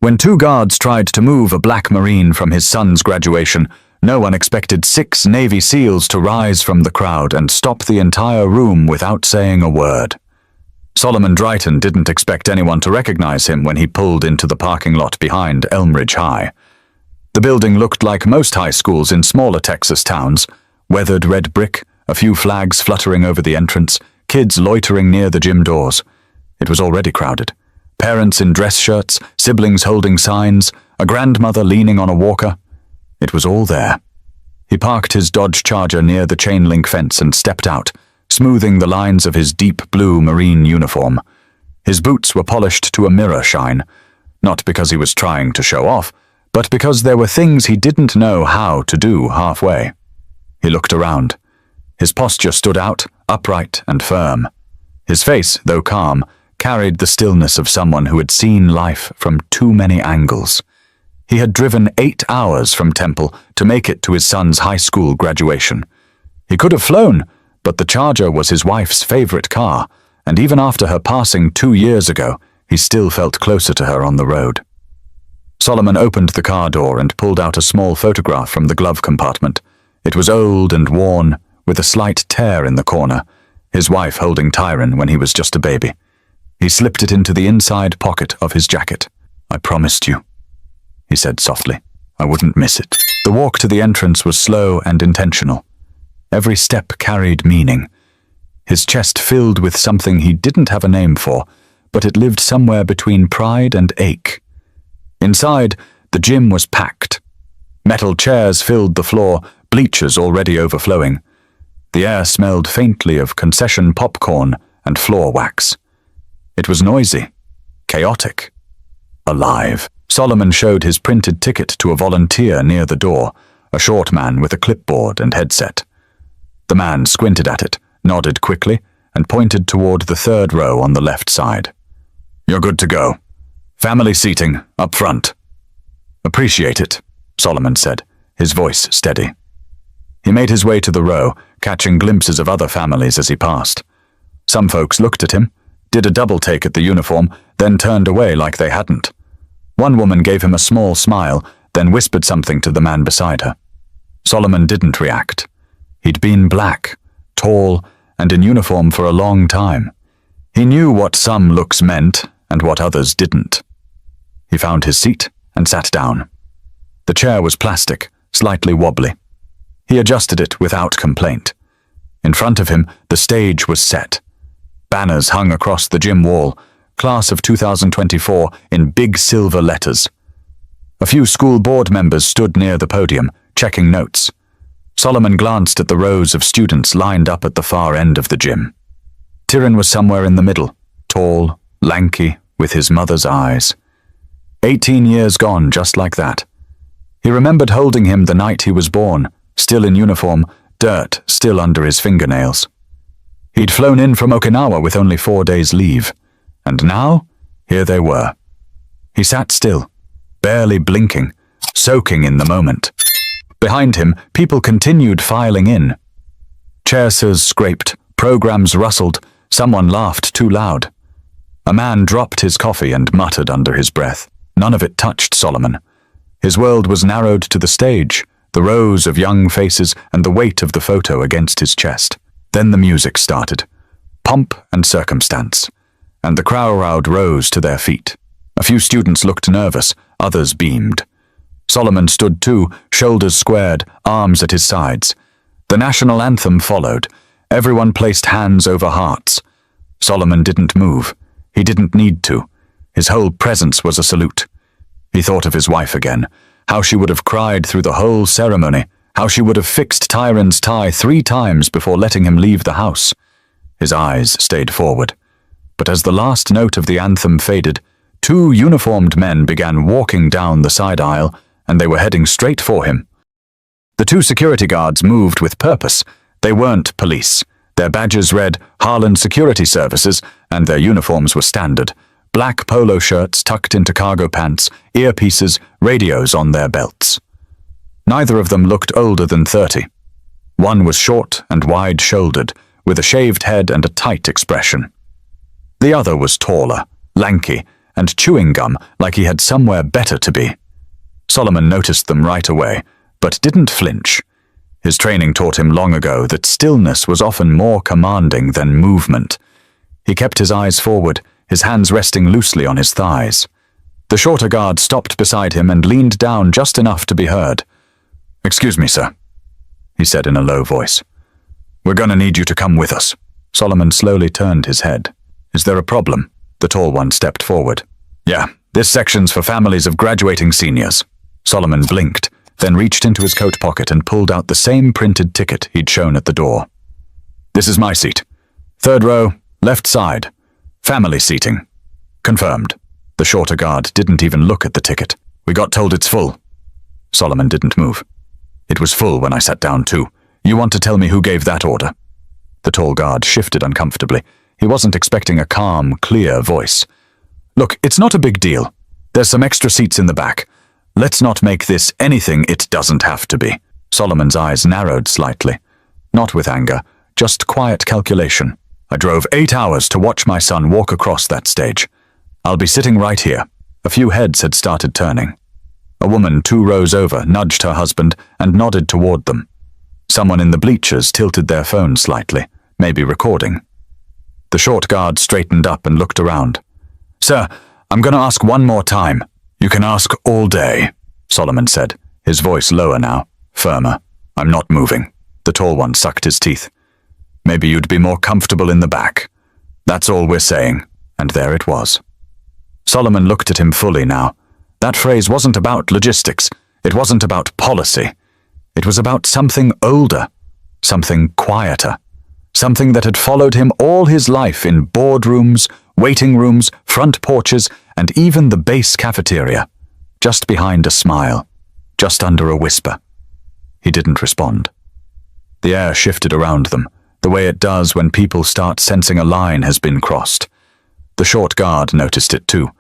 When two guards tried to move a black Marine from his son's graduation, no one expected 6 Navy SEALs to rise from the crowd and stop the entire room without saying a word. Solomon Drayton didn't expect anyone to recognize him when he pulled into the parking lot behind Elmridge High. The building looked like most high schools in smaller Texas towns: weathered red brick, a few flags fluttering over the entrance, kids loitering near the gym doors. It was already crowded. Parents in dress shirts, siblings holding signs, a grandmother leaning on a walker. It was all there. He parked his Dodge Charger near the chain-link fence and stepped out, smoothing the lines of his deep blue Marine uniform. His boots were polished to a mirror shine, not because he was trying to show off, but because there were things he didn't know how to do halfway. He looked around. His posture stood out, upright and firm. His face, though calm, carried the stillness of someone who had seen life from too many angles. He had driven 8 hours from Temple to make it to his son's high school graduation. He could have flown, but the Charger was his wife's favorite car, and even after her passing 2 years ago, he still felt closer to her on the road. Solomon opened the car door and pulled out a small photograph from the glove compartment. It was old and worn, with a slight tear in the corner, his wife holding Tyron when he was just a baby. He slipped it into the inside pocket of his jacket. "I promised you," he said softly. "I wouldn't miss it." The walk to the entrance was slow and intentional. Every step carried meaning. His chest filled with something he didn't have a name for, but it lived somewhere between pride and ache. Inside, the gym was packed. Metal chairs filled the floor, bleachers already overflowing. The air smelled faintly of concession popcorn and floor wax. It was noisy, chaotic, alive. Solomon showed his printed ticket to a volunteer near the door, a short man with a clipboard and headset. The man squinted at it, nodded quickly, and pointed toward the 3rd row on the left side. "You're good to go. Family seating, up front." "Appreciate it," Solomon said, his voice steady. He made his way to the row, catching glimpses of other families as he passed. Some folks looked at him, did a double take at the uniform, then turned away like they hadn't. One woman gave him a small smile, then whispered something to the man beside her. Solomon didn't react. He'd been black, tall, and in uniform for a long time. He knew what some looks meant and what others didn't. He found his seat and sat down. The chair was plastic, slightly wobbly. He adjusted it without complaint. In front of him, the stage was set. Banners hung across the gym wall, Class of 2024 in big silver letters. A few school board members stood near the podium, checking notes. Solomon glanced at the rows of students lined up at the far end of the gym. Tyron was somewhere in the middle, tall, lanky, with his mother's eyes. 18 years gone just like that. He remembered holding him the night he was born, still in uniform, dirt still under his fingernails. He'd flown in from Okinawa with only 4 days leave, and now, here they were. He sat still, barely blinking, soaking in the moment. Behind him, people continued filing in. Chairs scraped, programs rustled, someone laughed too loud. A man dropped his coffee and muttered under his breath. None of it touched Solomon. His world was narrowed to the stage, the rows of young faces and the weight of the photo against his chest. Then the music started. Pomp and circumstance. And the crowd rose to their feet. A few students looked nervous, others beamed. Solomon stood too, shoulders squared, arms at his sides. The national anthem followed. Everyone placed hands over hearts. Solomon didn't move. He didn't need to. His whole presence was a salute. He thought of his wife again, how she would have cried through the whole ceremony, how she would have fixed Tyron's tie 3 times before letting him leave the house. His eyes stayed forward. But as the last note of the anthem faded, 2 uniformed men began walking down the side aisle, and they were heading straight for him. The 2 security guards moved with purpose. They weren't police. Their badges read Harlan Security Services, and their uniforms were standard. Black polo shirts tucked into cargo pants, earpieces, radios on their belts. Neither of them looked older than 30. One was short and wide-shouldered, with a shaved head and a tight expression. The other was taller, lanky, and chewing gum like he had somewhere better to be. Solomon noticed them right away, but didn't flinch. His training taught him long ago that stillness was often more commanding than movement. He kept his eyes forward, his hands resting loosely on his thighs. The shorter guard stopped beside him and leaned down just enough to be heard. "Excuse me, sir," he said in a low voice. "We're gonna need you to come with us." Solomon slowly turned his head. "Is there a problem?" The tall one stepped forward. "Yeah, this section's for families of graduating seniors." Solomon blinked, then reached into his coat pocket and pulled out the same printed ticket he'd shown at the door. "This is my seat. 3rd row, left side. Family seating." "Confirmed." The shorter guard didn't even look at the ticket. "We got told it's full." Solomon didn't move. "It was full when I sat down too. You want to tell me who gave that order?" The tall guard shifted uncomfortably. He wasn't expecting a calm, clear voice. "Look, it's not a big deal. There's some extra seats in the back. Let's not make this anything it doesn't have to be." Solomon's eyes narrowed slightly. Not with anger, just quiet calculation. "I drove 8 hours to watch my son walk across that stage. I'll be sitting right here." A few heads had started turning. A woman 2 rows over nudged her husband and nodded toward them. Someone in the bleachers tilted their phone slightly, maybe recording. The short guard straightened up and looked around. "Sir, I'm going to ask one more time." "You can ask all day," Solomon said, his voice lower now, firmer. "I'm not moving." The tall one sucked his teeth. "Maybe you'd be more comfortable in the back. That's all we're saying." And there it was. Solomon looked at him fully now. That phrase wasn't about logistics. It wasn't about policy. It was about something older, something quieter, something that had followed him all his life in boardrooms, waiting rooms, front porches, and even the base cafeteria, just behind a smile, just under a whisper. He didn't respond. The air shifted around them, the way it does when people start sensing a line has been crossed. The short guard noticed it too.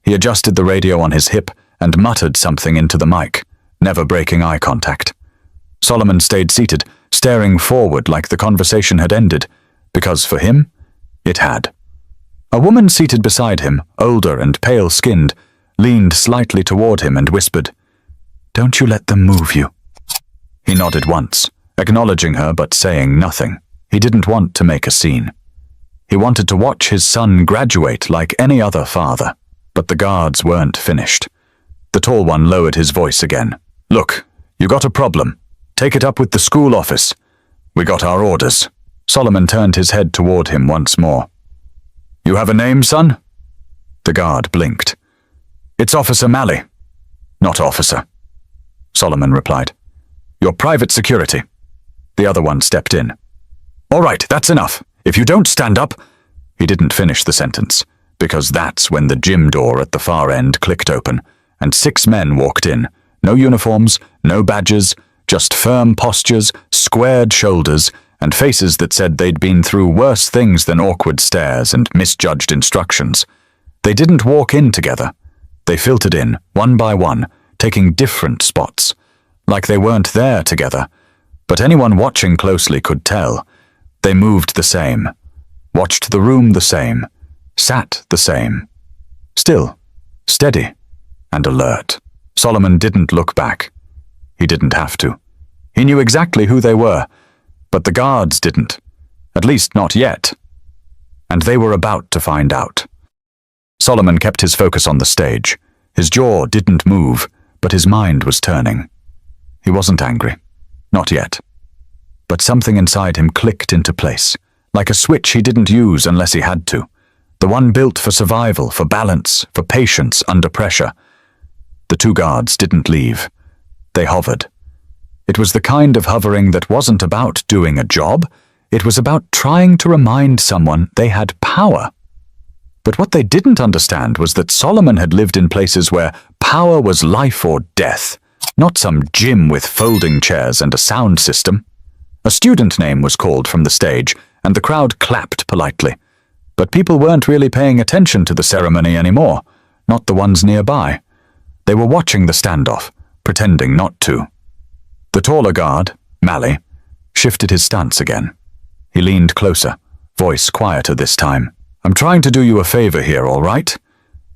He adjusted the radio on his hip and muttered something into the mic, never breaking eye contact. Solomon stayed seated, staring forward like the conversation had ended, because for him, it had. A woman seated beside him, older and pale-skinned, leaned slightly toward him and whispered, "Don't you let them move you." He nodded once, acknowledging her but saying nothing. He didn't want to make a scene. He wanted to watch his son graduate like any other father, but the guards weren't finished. The tall one lowered his voice again. "Look, you got a problem. Take it up with the school office. We got our orders." Solomon turned his head toward him once more. "You have a name, son?" The guard blinked. "It's Officer Malley." "Not officer," Solomon replied. "You're private security." The other one stepped in. "All right, that's enough. If you don't stand up—" He didn't finish the sentence, because that's when the gym door at the far end clicked open, and 6 men walked in. No uniforms, no badges, just firm postures, squared shoulders, and faces that said they'd been through worse things than awkward stares and misjudged instructions. They didn't walk in together. They filtered in, one by one, taking different spots, like they weren't there together. But anyone watching closely could tell. They moved the same, watched the room the same, sat the same. Still, steady and alert. Solomon didn't look back. He didn't have to. He knew exactly who they were, but the guards didn't. At least not yet. And they were about to find out. Solomon kept his focus on the stage. His jaw didn't move, but his mind was turning. He wasn't angry. Not yet. But something inside him clicked into place, like a switch he didn't use unless he had to. The one built for survival, for balance, for patience under pressure. The 2 guards didn't leave. They hovered. It was the kind of hovering that wasn't about doing a job. It was about trying to remind someone they had power. But what they didn't understand was that Solomon had lived in places where power was life or death, not some gym with folding chairs and a sound system. A student name was called from the stage, and the crowd clapped politely. But people weren't really paying attention to the ceremony anymore, not the ones nearby. They were watching the standoff, pretending not to. The taller guard, Malley, shifted his stance again. He leaned closer, voice quieter this time. "I'm trying to do you a favor here, all right?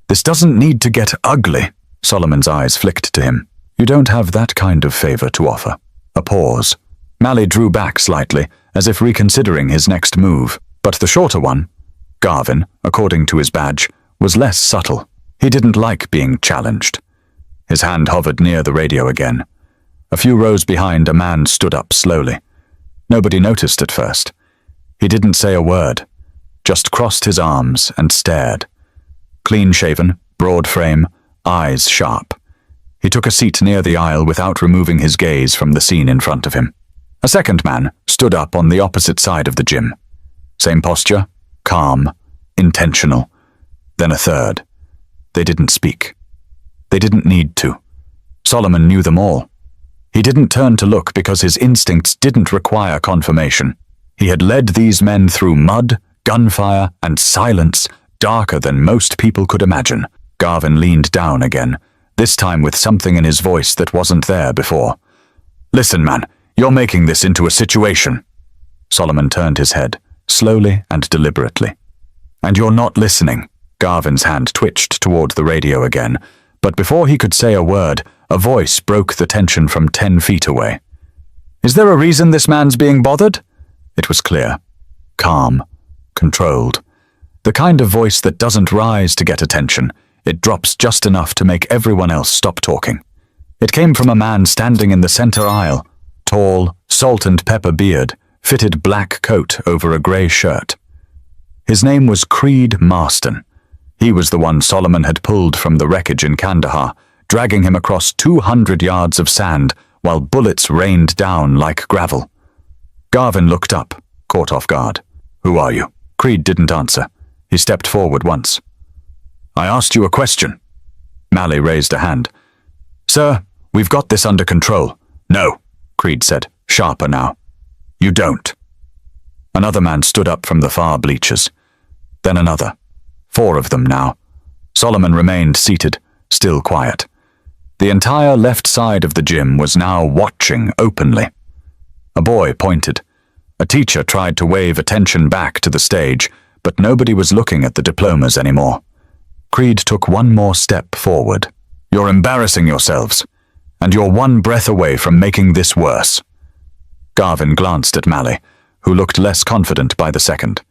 This doesn't need to get ugly. Solomon's eyes flicked to him. You don't have that kind of favor to offer. A pause. Mally drew back slightly, as if reconsidering his next move. But the shorter one, Garvin, according to his badge, was less subtle. He didn't like being challenged. His hand hovered near the radio again. A few rows behind, a man stood up slowly. Nobody noticed at first. He didn't say a word, just crossed his arms and stared. Clean-shaven, broad frame, eyes sharp. He took a seat near the aisle without removing his gaze from the scene in front of him. A second man stood up on the opposite side of the gym. Same posture, calm, intentional. Then a third. They didn't speak. They didn't need to. Solomon knew them all. He didn't turn to look because his instincts didn't require confirmation. He had led these men through mud, gunfire, and silence darker than most people could imagine. Garvin leaned down again, this time with something in his voice that wasn't there before. Listen, man, you're making this into a situation. Solomon turned his head, slowly and deliberately. And you're not listening. Garvin's hand twitched toward the radio again, but before he could say a word, a voice broke the tension from 10 feet away. Is there a reason this man's being bothered? It was clear. Calm. Controlled. The kind of voice that doesn't rise to get attention. It drops just enough to make everyone else stop talking. It came from a man standing in the center aisle. Tall, salt and pepper beard, fitted black coat over a grey shirt. His name was Creed Marston. He was the one Solomon had pulled from the wreckage in Kandahar, dragging him across 200 yards of sand while bullets rained down like gravel. Garvin looked up, caught off guard. Who are you? Creed didn't answer. He stepped forward once. I asked you a question. Mally raised a hand. Sir, we've got this under control. No, Creed said, sharper now. You don't. Another man stood up from the far bleachers. Then another. 4 of them now. Solomon remained seated, still quiet. The entire left side of the gym was now watching openly. A boy pointed. A teacher tried to wave attention back to the stage, but nobody was looking at the diplomas anymore. Creed took one more step forward. You're embarrassing yourselves, and you're one breath away from making this worse. Garvin glanced at Mally, who looked less confident by the second.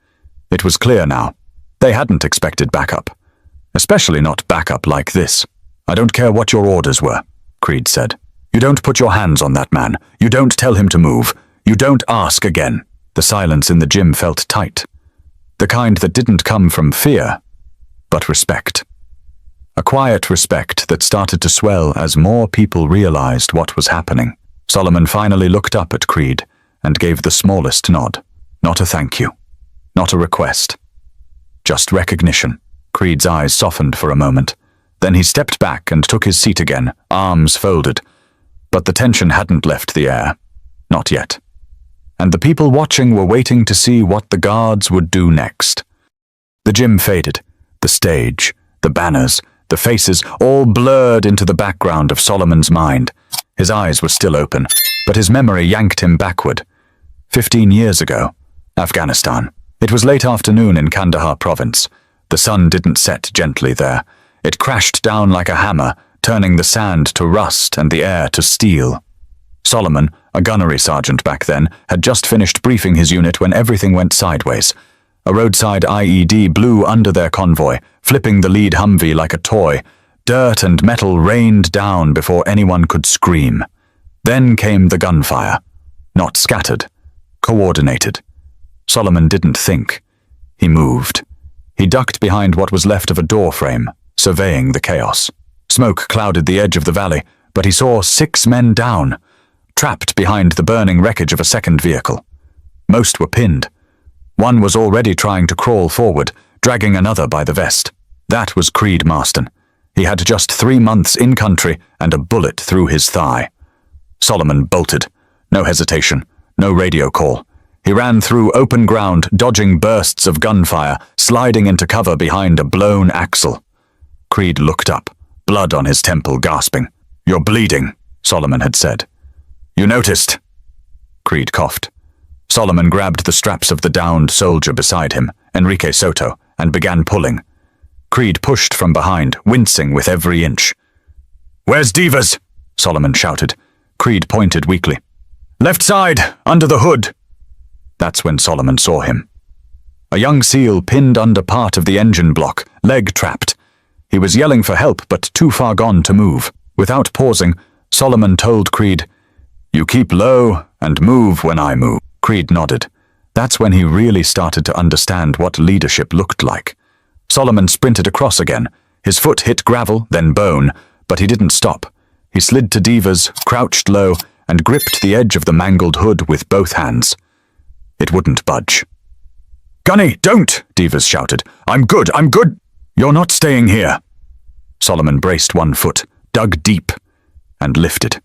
It was clear now. They hadn't expected backup. Especially not backup like this. I don't care what your orders were, Creed said. You don't put your hands on that man. You don't tell him to move. You don't ask again. The silence in the gym felt tight. The kind that didn't come from fear, but respect. A quiet respect that started to swell as more people realized what was happening. Solomon finally looked up at Creed and gave the smallest nod. Not a thank you. Not a request. Just recognition. Creed's eyes softened for a moment. Then he stepped back and took his seat again, arms folded. But the tension hadn't left the air. Not yet. And the people watching were waiting to see what the guards would do next. The gym faded. The stage, the banners, the faces, all blurred into the background of Solomon's mind. His eyes were still open, but his memory yanked him backward. 15 years ago, Afghanistan. It was late afternoon in Kandahar province. The sun didn't set gently there. It crashed down like a hammer, turning the sand to rust and the air to steel. Solomon, a gunnery sergeant back then, had just finished briefing his unit when everything went sideways. A roadside IED blew under their convoy, flipping the lead Humvee like a toy. Dirt and metal rained down before anyone could scream. Then came the gunfire. Not scattered. Coordinated. Solomon didn't think. He moved. He ducked behind what was left of a door frame, surveying the chaos. Smoke clouded the edge of the valley, but he saw 6 men down, trapped behind the burning wreckage of a second vehicle. Most were pinned. One was already trying to crawl forward, dragging another by the vest. That was Creed Marston. He had just 3 months in country and a bullet through his thigh. Solomon bolted. No hesitation, no radio call. He ran through open ground, dodging bursts of gunfire, sliding into cover behind a blown axle. Creed looked up, blood on his temple, gasping. You're bleeding, Solomon had said. You noticed? Creed coughed. Solomon grabbed the straps of the downed soldier beside him, Enrique Soto, and began pulling. Creed pushed from behind, wincing with every inch. "Where's Divas?" Solomon shouted. Creed pointed weakly. "Left side, under the hood." That's when Solomon saw him. A young SEAL pinned under part of the engine block, leg trapped. He was yelling for help, but too far gone to move. Without pausing, Solomon told Creed, "You keep low and move when I move." Creed nodded. That's when he really started to understand what leadership looked like. Solomon sprinted across again. His foot hit gravel, then bone, but he didn't stop. He slid to Divas, crouched low, and gripped the edge of the mangled hood with both hands. It wouldn't budge. "Gunny, don't!" Divas shouted. I'm good. You're not staying here." Solomon braced one foot, dug deep, and lifted.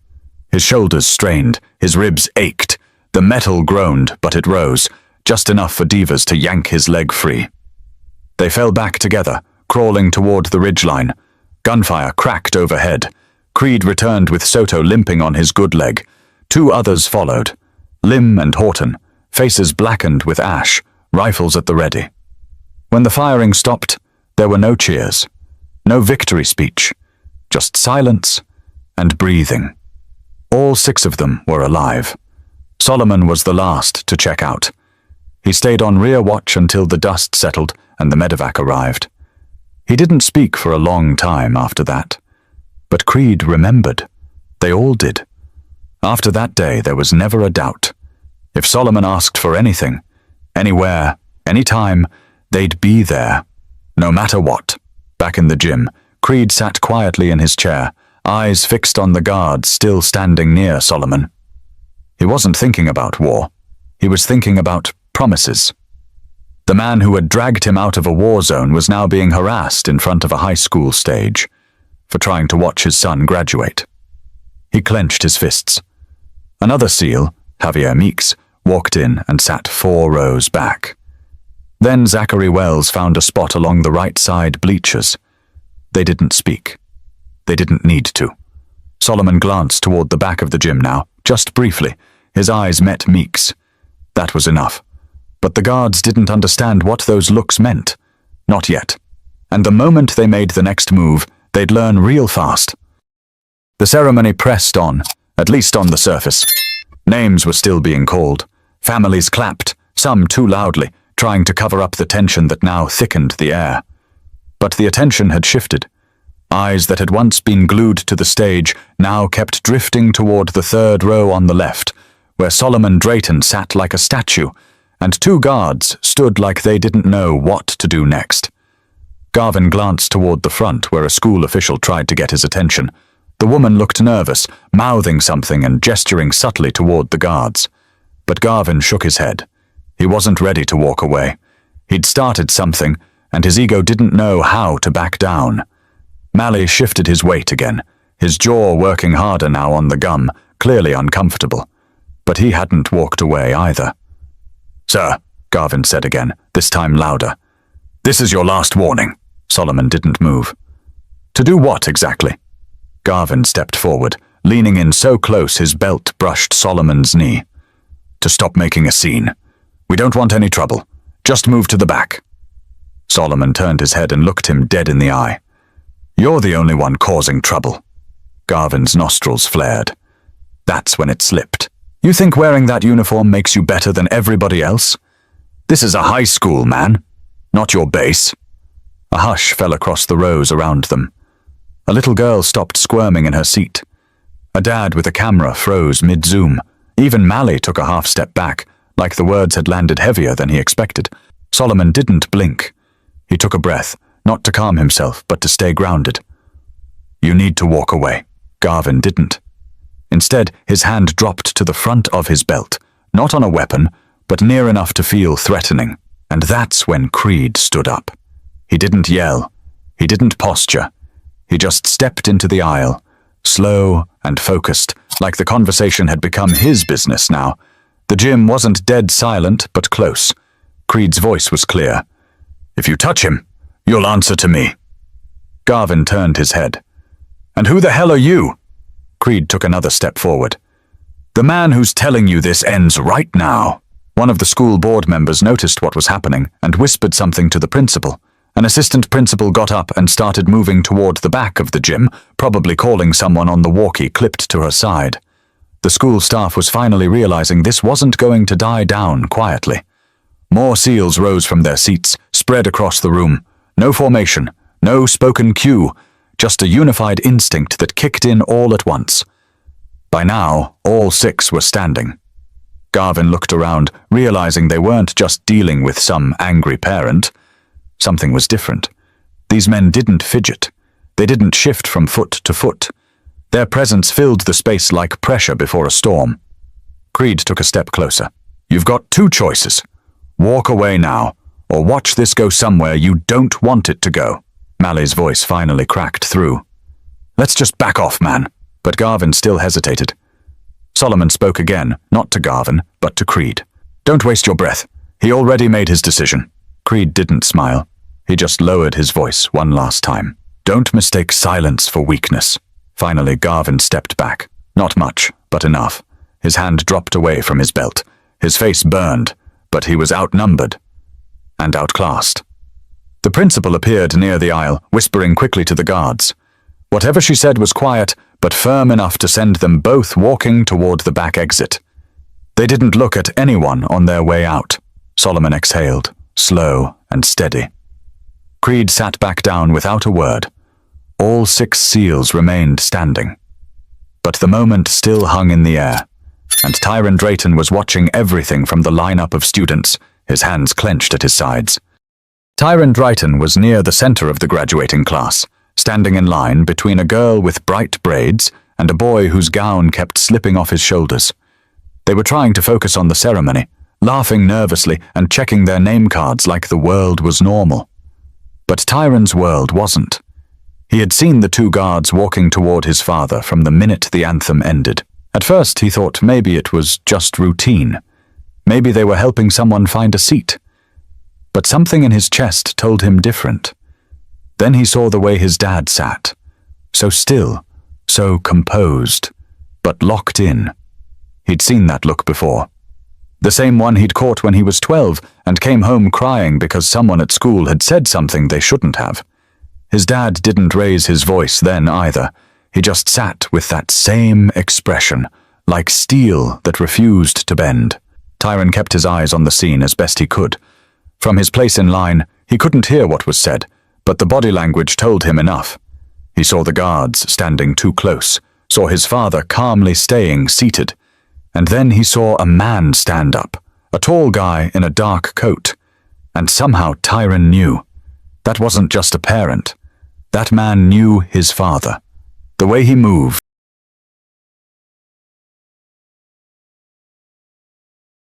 His shoulders strained, his ribs ached. The metal groaned, but it rose, just enough for Divas to yank his leg free. They fell back together, crawling toward the ridgeline. Gunfire cracked overhead. Creed returned with Soto limping on his good leg. Two others followed. Lim and Horton, faces blackened with ash, rifles at the ready. When the firing stopped, there were no cheers, no victory speech, just silence and breathing. All 6 of them were alive. Solomon was the last to check out. He stayed on rear watch until the dust settled and the medevac arrived. He didn't speak for a long time after that. But Creed remembered. They all did. After that day, there was never a doubt. If Solomon asked for anything, anywhere, anytime, they'd be there, no matter what. Back in the gym, Creed sat quietly in his chair, eyes fixed on the guards still standing near Solomon. He wasn't thinking about war. He was thinking about promises. The man who had dragged him out of a war zone was now being harassed in front of a high school stage for trying to watch his son graduate. He clenched his fists. Another SEAL, Javier Meeks, walked in and sat 4 rows back. Then Zachary Wells found a spot along the right side bleachers. They didn't speak. They didn't need to. Solomon glanced toward the back of the gym now, just briefly. His eyes met Meeks. That was enough. But the guards didn't understand what those looks meant. Not yet. And the moment they made the next move, they'd learn real fast. The ceremony pressed on, at least on the surface. Names were still being called. Families clapped, some too loudly, trying to cover up the tension that now thickened the air. But the attention had shifted. Eyes that had once been glued to the stage now kept drifting toward the 3rd row on the left, where Solomon Drayton sat like a statue, and 2 guards stood like they didn't know what to do next. Garvin glanced toward the front where a school official tried to get his attention. The woman looked nervous, mouthing something and gesturing subtly toward the guards. But Garvin shook his head. He wasn't ready to walk away. He'd started something, and his ego didn't know how to back down. Malley shifted his weight again, his jaw working harder now on the gum, clearly uncomfortable. But he hadn't walked away either. "Sir," Garvin said again, this time louder. "This is your last warning." Solomon didn't move. "To do what exactly?" Garvin stepped forward, leaning in so close his belt brushed Solomon's knee. "To stop making a scene. We don't want any trouble. Just move to the back." Solomon turned his head and looked him dead in the eye. "You're the only one causing trouble." Garvin's nostrils flared. That's when it slipped. "You think wearing that uniform makes you better than everybody else? This is a high school, man, not your base." A hush fell across the rows around them. A little girl stopped squirming in her seat. A dad with a camera froze mid-zoom. Even Malley took a half step back, like the words had landed heavier than he expected. Solomon didn't blink. He took a breath, not to calm himself, but to stay grounded. "You need to walk away." Garvin didn't. Instead, his hand dropped to the front of his belt, not on a weapon, but near enough to feel threatening. And that's when Creed stood up. He didn't yell. He didn't posture. He just stepped into the aisle, slow and focused, like the conversation had become his business now. The gym wasn't dead silent, but close. Creed's voice was clear. "If you touch him, you'll answer to me." Garvin turned his head. "And who the hell are you?" Creed took another step forward. "The man who's telling you this ends right now." One of the school board members noticed what was happening and whispered something to the principal. An assistant principal got up and started moving toward the back of the gym, probably calling someone on the walkie clipped to her side. The school staff was finally realizing this wasn't going to die down quietly. More SEALs rose from their seats, spread across the room. No formation, no spoken cue, just a unified instinct that kicked in all at once. By now, all 6 were standing. Garvin looked around, realizing they weren't just dealing with some angry parent. Something was different. These men didn't fidget. They didn't shift from foot to foot. Their presence filled the space like pressure before a storm. Creed took a step closer. You've got 2 choices. Walk away now, or watch this go somewhere you don't want it to go. Mally's voice finally cracked through. Let's just back off, man. But Garvin still hesitated. Solomon spoke again, not to Garvin, but to Creed. Don't waste your breath. He already made his decision. Creed didn't smile. He just lowered his voice one last time. Don't mistake silence for weakness. Finally, Garvin stepped back. Not much, but enough. His hand dropped away from his belt. His face burned, but he was outnumbered and outclassed. The principal appeared near the aisle, whispering quickly to the guards. Whatever she said was quiet, but firm enough to send them both walking toward the back exit. They didn't look at anyone on their way out. Solomon exhaled, slow and steady. Creed sat back down without a word. All 6 SEALs remained standing. But the moment still hung in the air, and Tyron Drayton was watching everything from the lineup of students, his hands clenched at his sides. Tyron Drayton was near the center of the graduating class, standing in line between a girl with bright braids and a boy whose gown kept slipping off his shoulders. They were trying to focus on the ceremony, laughing nervously and checking their name cards like the world was normal. But Tyron's world wasn't. He had seen the 2 guards walking toward his father from the minute the anthem ended. At first he thought maybe it was just routine. Maybe they were helping someone find a seat. But something in his chest told him different. Then he saw the way his dad sat. So still, so composed, but locked in. He'd seen that look before. The same one he'd caught when he was 12 and came home crying because someone at school had said something they shouldn't have. His dad didn't raise his voice then either. He just sat with that same expression, like steel that refused to bend. Tyron kept his eyes on the scene as best he could. From his place in line, he couldn't hear what was said, but the body language told him enough. He saw the guards standing too close, saw his father calmly staying seated, and then he saw a man stand up, a tall guy in a dark coat. And somehow Tyron knew. That wasn't just a parent. That man knew his father. The way he moved,